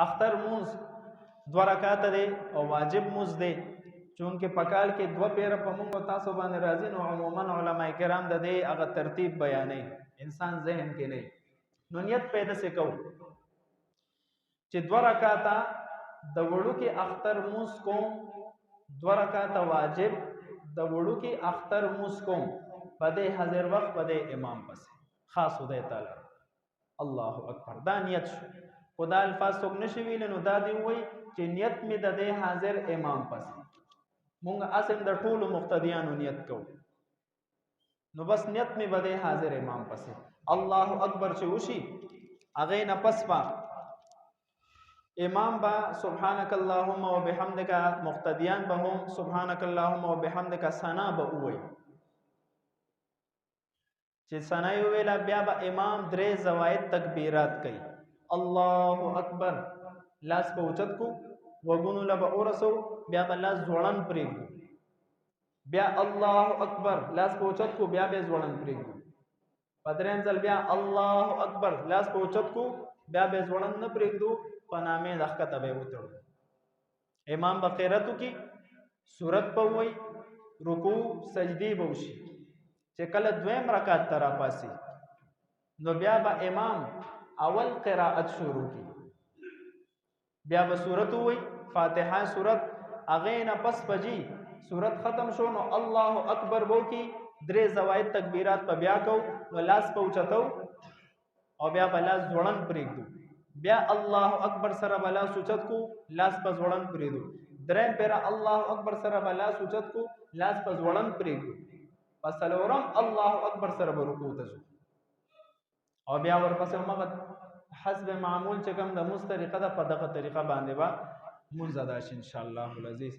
اختر مونز 2 رکعات دی او واجب مونز دی چونکه پکال کې 2 پیره په مونږ تاسو باندې راځي نو عموما علما کرام د دې هغه ترتیب بیانې انسان ذهن کې نه نو نیت پیدا سکو چې 2 رکعات د وړو کې اختر مونز کوم 2 رکعات واجب د وړو کې اختر مونز کوم په دې حاضر وخت په دې امام پس خاص خدای تعالی الله اکبر دا نیت شو خدا الفاظ څوک نشي ویل نو دا دی وای چې نیت می د دې حاضر امام پس مونږ اصل د ټولو مقتدیانو نیت کوو نو بس نیت می بده حاضر امام پس الله اکبر چې وشي اغه نه پس با امام با سبحانك اللهم وبحمدك مقتدیان به هم سبحانك اللهم وبحمدك ثنا به وای چې ثنا ویلا بیا به امام درې زوائد تکبیرات کوي الله اکبر لاس په اوچت کو وګونو لبا اورسو بیا به لاس ځوړن پرېږدو بیا الله اکبر لاس په اوچت کو بیا به ځوړن پرېږدو پدریم ځل بیا الله اکبر لاس په اوچت کو بیا به ځوړن نه پرېږدو په نامې دښکته به وتړو امام بقراتو کی سورت په وای رکوع سجدي به وشي چې کله دویم رکعت تر پاسي نو بیا به امام اول قرائت شروع کی بیا به سورت وای فاتحه سورت اغه نه پس پجی سورت ختم شو نو الله اکبر وو کی درې زوائد تکبیرات په بیا کو نو لاس په اوچتو او بیا بلا ځوړن پرېږدو بیا الله اکبر سره بلا سوچت کو لاس په ځوړن پرېږدو دریم پیرا الله اکبر سره بلا سوچت کو لاس په ځوړن پرېږدو پس څلورم الله اکبر سره رکوع ته او بیا ورپسې مغه حسب معمول چې کوم د مست طریقه ده په دغه طریقه باندې با منځ ادا شي ان شاء الله العزیز